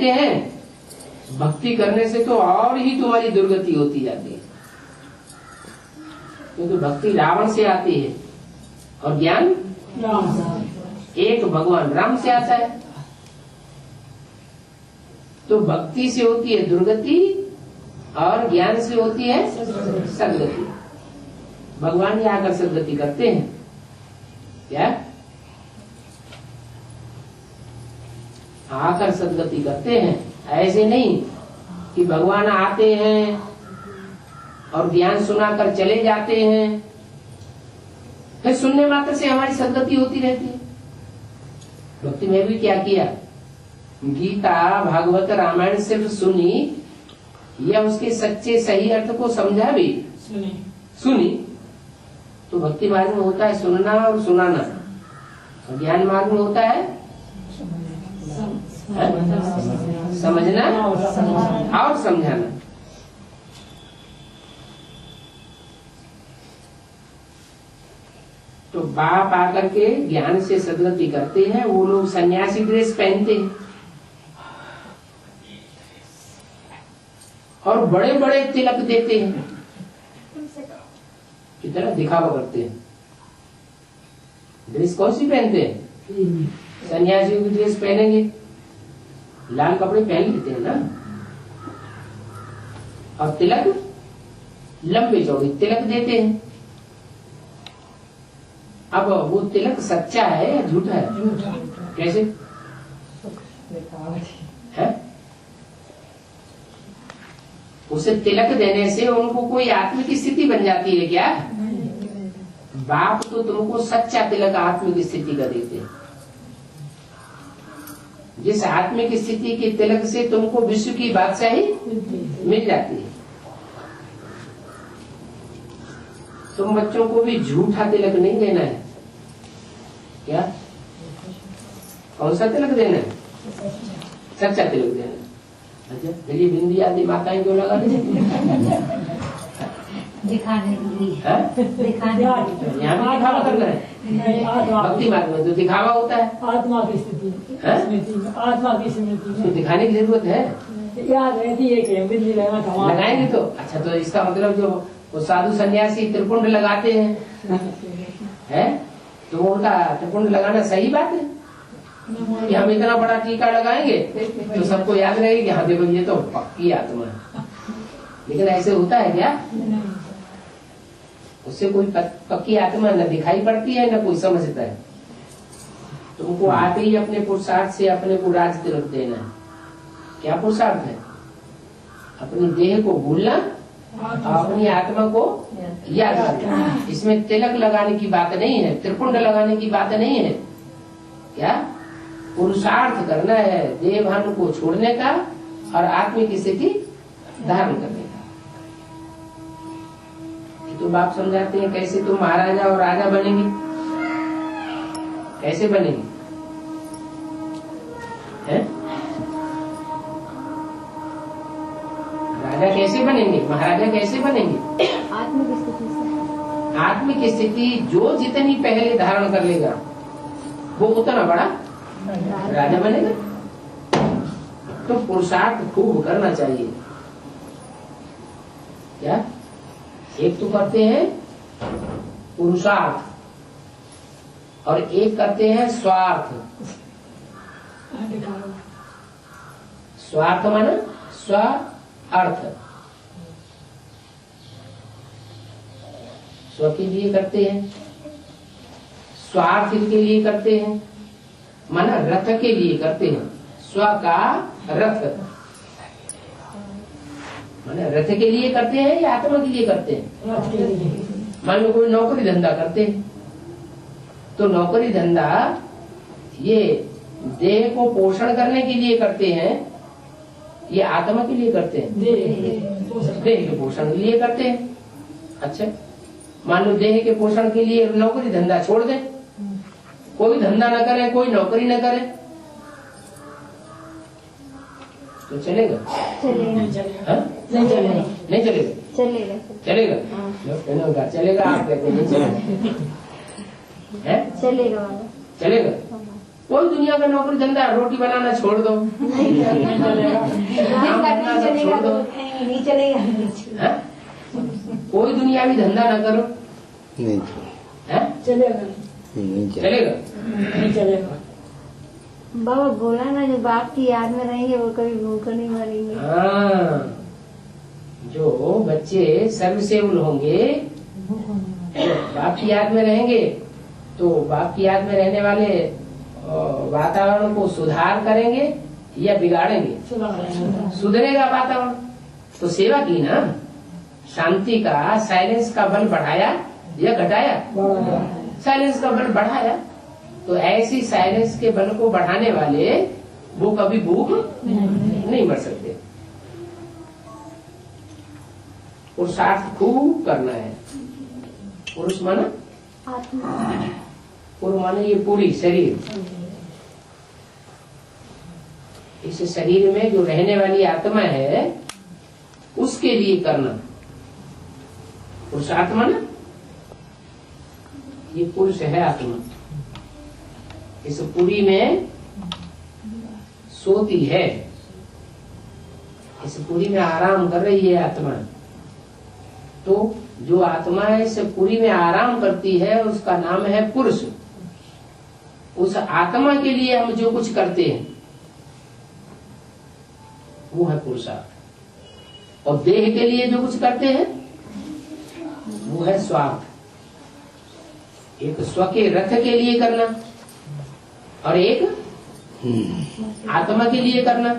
कहते हैं भक्ति करने से तो और ही तुम्हारी दुर्गति होती जाती है, क्योंकि भक्ति रावण से आती है और ज्ञान एक भगवान राम से आता है। तो भक्ति से होती है दुर्गति और ज्ञान से होती है सदगति। भगवान ही आकर सदगति करते हैं क्या? आकर सदगति करते हैं, ऐसे नहीं कि भगवान आते हैं और ज्ञान सुनाकर चले जाते हैं, फिर सुनने मात्र से हमारी सदगति होती रहती है। भक्ति में भी क्या किया, गीता भागवत रामायण सिर्फ सुनी या उसके सच्चे सही अर्थ को समझा भी सुनी। तो भक्ति मार्ग में होता है सुनना और सुनाना, और ज्ञान मार्ग में होता है समझना और समझाना। तो बाप आकर के ज्ञान से सदगति करते हैं। वो लोग सन्यासी ड्रेस पहनते हैं और बड़े बड़े तिलक देते हैं, कितना दिखावा करते हैं। ड्रेस कौन सी पहनते हैं? सन्यासी की ड्रेस पहनेंगे, लाल कपड़े पहन लेते हैं ना, और तिलक लंबे चौड़े तिलक देते हैं। अब वो तिलक सच्चा है या झूठा है? कैसे है? उसे तिलक देने से उनको कोई आत्मिक स्थिति बन जाती है क्या? बाप तो तुमको सच्चा तिलक आत्मिक स्थिति का देते हैं, जिस आत्मिक स्थिति के तिलक से तुमको विश्व की बादशाही मिल जाती है। तुम बच्चों को भी झूठा तिलक नहीं देना है क्या? कौन सा तिलक देना है? सच्चा तिलक देना है। अच्छा, फिर ये बिंदी आदि माताएं क्यों लगा रही? दिखाने के लिए, यहाँ भी दिखावा करना है। भक्ति मार्ग में तो दिखावा होता है। आत्मा की स्थिति, आत्मा की स्मृति तो दिखाने की जरूरत है, याद रहती है कि बिंदी लगाएंगे तो। अच्छा, तो इसका मतलब जो वो साधु सन्यासी त्रिपुंड लगाते हैं तो उनका त्रिपुंड लगाना सही बात है कि हम इतना बड़ा टीका लगाएंगे तो सबको याद रहेगी कि हाँ देखो ये तो पक्की आत्मा है। लेकिन ऐसे होता है क्या? उससे कोई पक्की आत्मा न दिखाई पड़ती है न कोई समझता है। तुमको आते ही अपने पुरुषार्थ से अपने को राज तिलक देना है। क्या पुरुषार्थ है? अपनी देह को भूलना, अपनी आत्मा को याद रखना। इसमें तिलक लगाने की बात नहीं है, त्रिपुंड लगाने की बात नहीं है। क्या पुरुषार्थ करना है? देह भान को छोड़ने का और आत्मिक स्थिति धारण करने का। तो बाप समझाते हैं कैसे तुम महाराजा और राजा बनेंगे। कैसे बनेंगे? राजा कैसे बनेंगे? महाराजा कैसे बनेंगे? आत्मिक स्थिति से। आत्मिक स्थिति जो जितनी पहले धारण कर लेगा वो उतना बड़ा राजा बनेगा। तो पुरुषार्थ खूब करना चाहिए। क्या एक तो करते हैं पुरुषार्थ और एक करते हैं स्वार्थ। स्वार्थ माना स्व अर्थ, स्व के लिए करते हैं, स्वार्थ के लिए करते हैं, माना रथ के लिए करते हैं। स्व का रथ माना रथ के लिए करते हैं या आत्मा के लिए करते हैं? मान लो कोई नौकरी धंधा करते हैं तो नौकरी धंधा ये देह को पोषण करने के लिए करते हैं, ये आत्मा के लिए करते हैं? देह के पोषण के लिए करते हैं। अच्छा, मान लो देह के पोषण के लिए नौकरी धंधा छोड़ दें, कोई धंधा न करे, कोई नौकरी न करे तो चलेगा? चलेगा। नहीं चलेगा। नहीं चलेगा? चलेगा। चलेगा। चलेगा। चलेगा। आप कहते नहीं चलेगा? चलेगा। चलेगा। कोई दुनिया का नौकरी धंधा, रोटी बनाना छोड़ दो, काम करना सब छोड़ दो, नहीं चलेगा। है? कोई दुनियावी धंधा न करो, नहीं है? चलेगा नहीं चलेगा? नहीं चलेगा। बाबा बोला ना, जो बाप की याद में रहेंगे वो कभी भूखा नहीं मरेंगे। हाँ, जो बच्चे सर्वसेवल होंगे, बाप की याद में रहेंगे, तो बाप की याद में रहने वाले वातावरण को सुधार करेंगे या बिगाड़ेंगे? सुधरेगा वातावरण तो सेवा की ना। शांति का, साइलेंस का बल बढ़ाया या घटाया? साइलेंस का बल बढ़ाया। तो ऐसी साइलेंस के बल को बढ़ाने वाले वो कभी भूख नहीं मर सकते। पुरुषार्थ खूब करना है। पुरुष माना आत्मा। पुरुष माने ये पूरी शरीर, इस शरीर में जो रहने वाली आत्मा है उसके लिए करना। पुरुषार्थ माना ये पुरुष है आत्मा, इस पुरी में सोती है, इस पुरी में आराम कर रही है आत्मा। तो जो आत्मा इस पुरी में आराम करती है उसका नाम है पुरुष। उस आत्मा के लिए हम जो कुछ करते हैं वो है पुरुषार्थ। और देह के लिए जो कुछ करते हैं वो है स्वार्थ। एक स्व के रथ के लिए करना और एक आत्मा के लिए करना।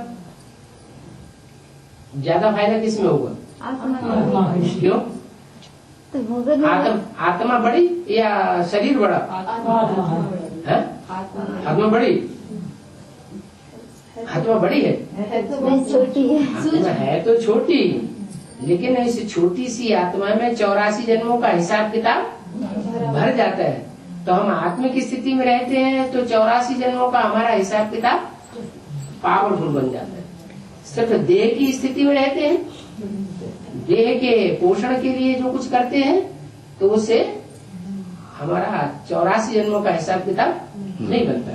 ज्यादा फायदा किसमें होगा? आत्मा। क्यों? तो भूखा नहीं। आत्मा बड़ी या शरीर बड़ा है? आत्मा बड़ी, आत्मा बड़ी है, नहीं, छोटी है। आत्मा है तो छोटी, लेकिन इस छोटी सी आत्मा में 84 जन्मों का हिसाब किताब भर जाता है। तो हम आत्मिक स्थिति में रहते हैं तो 84 जन्मों का हमारा हिसाब किताब पावरफुल बन जाता है। सिर्फ देह की स्थिति में रहते हैं, देह के पोषण के लिए जो कुछ करते हैं तो उससे हमारा 84 जन्मों का हिसाब किताब नहीं बनता।